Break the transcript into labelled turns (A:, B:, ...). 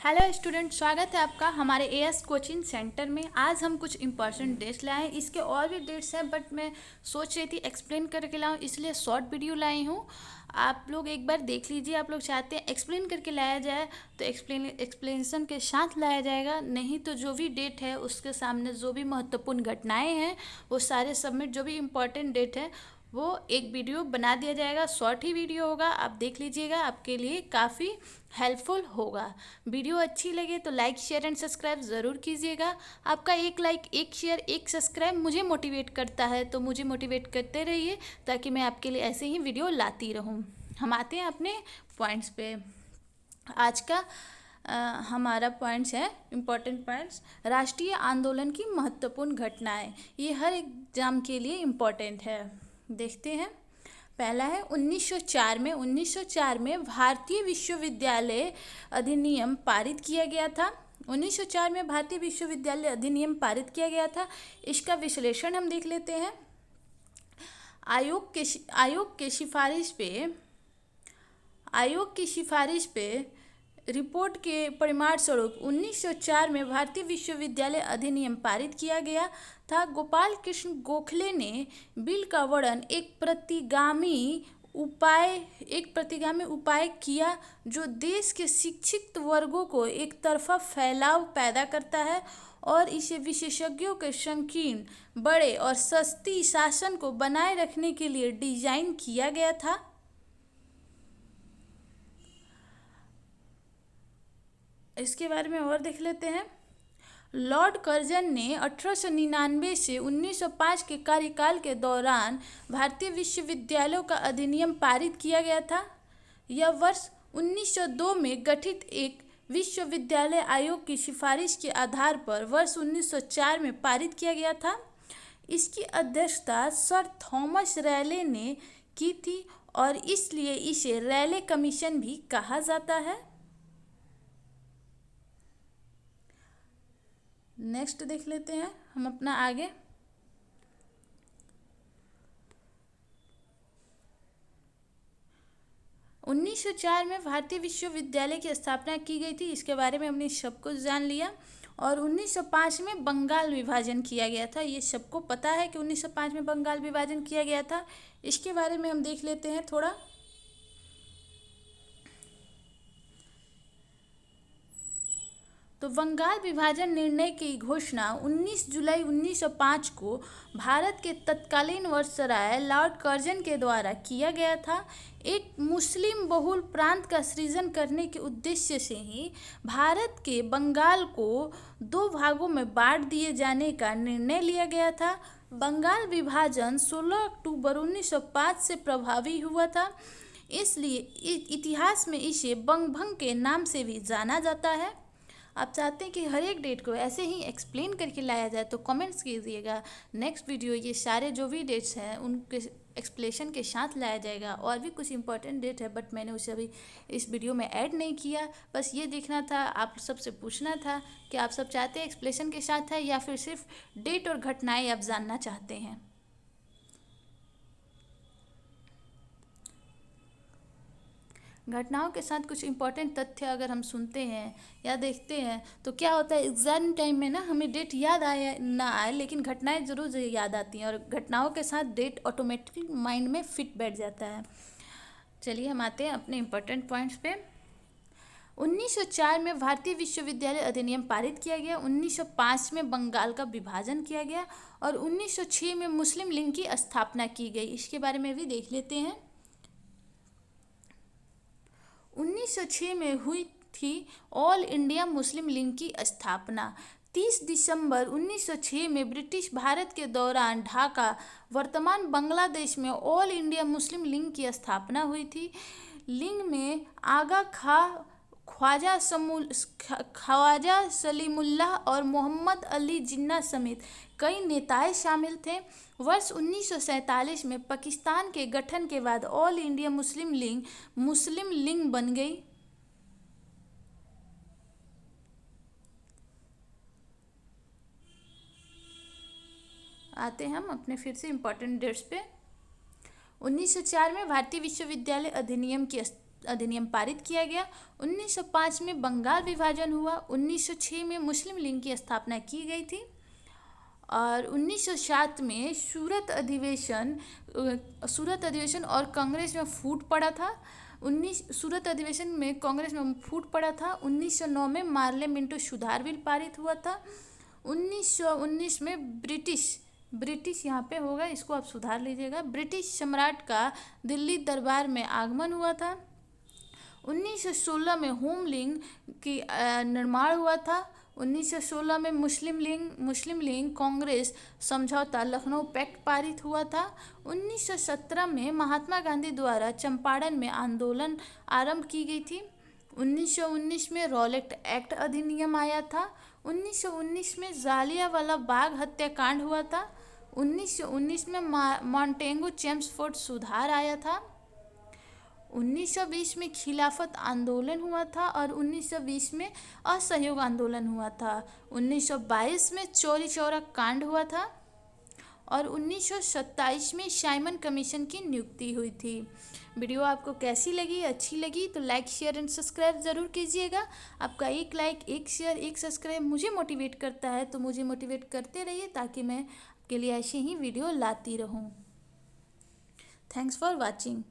A: Hello student, स्वागत है आपका हमारे एएस कोचिंग सेंटर में। आज हम कुछ इंपॉर्टेंट डेट्स लाए हैं। इसके और भी डेट्स हैं बट मैं सोच रही थी एक्सप्लेन करके लाऊं, इसलिए शॉर्ट वीडियो लाई हूं। आप लोग एक बार देख लीजिए। आप लोग चाहते हैं एक्सप्लेन करके लाया जाए तो एक्सप्लेनेशन के साथ लाया जाएगा, नहीं तो जो भी डेट है उसके सामने जो भी महत्वपूर्ण घटनाएँ हैं वो सारे सबमिट, जो भी इम्पोर्टेंट डेट है वो एक वीडियो बना दिया जाएगा। शॉर्ट ही वीडियो होगा, आप देख लीजिएगा, आपके लिए काफ़ी हेल्पफुल होगा। वीडियो अच्छी लगे तो लाइक शेयर एंड सब्सक्राइब ज़रूर कीजिएगा। आपका एक लाइक, एक शेयर, एक सब्सक्राइब मुझे मोटिवेट करता है, तो मुझे मोटिवेट करते रहिए ताकि मैं आपके लिए ऐसे ही वीडियो लाती रहूं। हम आते हैं अपने पॉइंट्स पे। आज का हमारा पॉइंट्स है इम्पोर्टेंट पॉइंट्स। राष्ट्रीय आंदोलन की महत्वपूर्ण घटनाएं, ये हर एग्जाम के लिए इम्पोर्टेंट है। देखते हैं। पहला है 1904 में भारतीय विश्वविद्यालय अधिनियम पारित किया गया था। 1904 में भारतीय विश्वविद्यालय अधिनियम पारित किया गया था। इसका विश्लेषण हम देख लेते हैं। आयोग की सिफारिश पे रिपोर्ट के परिणाम स्वरूप 1904 में भारतीय विश्वविद्यालय अधिनियम पारित किया गया था। गोपाल कृष्ण गोखले ने बिल का वर्णन एक प्रतिगामी उपाय किया जो देश के शिक्षित वर्गों को एक तरफा फैलाव पैदा करता है और इसे विशेषज्ञों के संकीर्ण, बड़े और सस्ती शासन को बनाए रखने के लिए डिजाइन किया गया था। इसके बारे में और देख लेते हैं। लॉर्ड कर्जन ने 1899 से 1905 के कार्यकाल के दौरान भारतीय विश्वविद्यालयों का अधिनियम पारित किया गया था। यह वर्ष 1902 में गठित एक विश्वविद्यालय आयोग की सिफारिश के आधार पर वर्ष 1904 में पारित किया गया था। इसकी अध्यक्षता सर थॉमस रैले ने की थी और इसलिए इसे रैले कमीशन भी कहा जाता है। नेक्स्ट देख लेते हैं हम अपना आगे। उन्नीस सौ चार में भारतीय विश्वविद्यालय की स्थापना की गई थी। इसके बारे में हमने सब कुछ जान लिया। और 1905 में बंगाल विभाजन किया गया था। ये सबको पता है कि 1905 में बंगाल विभाजन किया गया था। इसके बारे में हम देख लेते हैं थोड़ा। तो बंगाल विभाजन निर्णय की घोषणा 19 जुलाई 1905 को भारत के तत्कालीन वायसराय लॉर्ड कर्जन के द्वारा किया गया था। एक मुस्लिम बहुल प्रांत का सृजन करने के उद्देश्य से ही भारत के बंगाल को दो भागों में बांट दिए जाने का निर्णय लिया गया था। बंगाल विभाजन 16 अक्टूबर 1905 से प्रभावी हुआ था, इसलिए इतिहास में इसे बंगभंग के नाम से भी जाना जाता है। आप चाहते हैं कि हर एक डेट को ऐसे ही एक्सप्लेन करके लाया जाए तो कमेंट्स कीजिएगा। नेक्स्ट वीडियो ये सारे जो भी डेट्स हैं उनके एक्सप्लेनेशन के साथ लाया जाएगा। और भी कुछ इंपॉर्टेंट डेट है बट मैंने उसे अभी इस वीडियो में ऐड नहीं किया। बस ये देखना था, आप सबसे पूछना था कि आप सब चाहते हैं एक्सप्लेनेशन के साथ है या फिर सिर्फ डेट और घटनाएँ आप जानना चाहते हैं। घटनाओं के साथ कुछ इम्पोर्टेंट तथ्य अगर हम सुनते हैं या देखते हैं तो क्या होता है, एग्जाम टाइम में ना हमें डेट याद आए ना आए लेकिन घटनाएं ज़रूर याद आती हैं और घटनाओं के साथ डेट ऑटोमेटिकली माइंड में फिट बैठ जाता है। चलिए हम आते हैं अपने इम्पोर्टेंट पॉइंट्स पे। 1904 में भारतीय विश्वविद्यालय अधिनियम पारित किया गया। 1905 में बंगाल का विभाजन किया गया और 1906 में मुस्लिम लीग की स्थापना की गई। इसके बारे में भी देख लेते हैं। 1906 में हुई थी ऑल इंडिया मुस्लिम लीग की स्थापना। 30 दिसंबर 1906 में ब्रिटिश भारत के दौरान ढाका, वर्तमान बांग्लादेश में ऑल इंडिया मुस्लिम लीग की स्थापना हुई थी। लीग में आगा ख्वाजा सलीमुल्लाह और मोहम्मद अली जिन्ना समेत कई नेताएं शामिल थे। वर्ष 1947 में पाकिस्तान के गठन के बाद ऑल इंडिया मुस्लिम लीग बन गई। आते हैं हम अपने फिर से इम्पोर्टेंट डेट्स पे। 1904 में भारतीय विश्वविद्यालय अधिनियम की अधिनियम पारित किया गया। 1905 में बंगाल विभाजन हुआ। 1906 में मुस्लिम लीग की स्थापना की गई थी। और 1907 में सूरत अधिवेशन और कांग्रेस में फूट पड़ा था। सूरत अधिवेशन में कांग्रेस में फूट पड़ा था। 1909 में मार्ले मिंटो सुधार बिल पारित हुआ था। 1919 में ब्रिटिश यहाँ पे होगा, इसको आप सुधार लीजिएगा। ब्रिटिश सम्राट का दिल्ली दरबार में आगमन हुआ था। 1916 में होम लीग की निर्माण हुआ था। 1916 में मुस्लिम लीग कांग्रेस समझौता लखनऊ पैक्ट पारित हुआ था। 1917 में महात्मा गांधी द्वारा चंपारण में आंदोलन आरंभ की गई थी। 1919 में रॉलेट एक्ट अधिनियम आया था। 1919 में जालियांवाला बाग हत्याकांड हुआ था। 1919 में मॉन्टेगू चेम्सफोर्ड सुधार आया था। 1920 में खिलाफत आंदोलन हुआ था और 1920 में असहयोग आंदोलन हुआ था। 1922 में चौरी चौरा कांड हुआ था और 1927 में साइमन कमीशन की नियुक्ति हुई थी। वीडियो आपको कैसी लगी? अच्छी लगी तो लाइक शेयर एंड सब्सक्राइब ज़रूर कीजिएगा। आपका एक लाइक, एक शेयर, एक सब्सक्राइब मुझे मोटिवेट करता है, तो मुझे मोटिवेट करते रहिए ताकि मैं आपके लिए ऐसे ही वीडियो लाती रहूँ। Thanks for watching.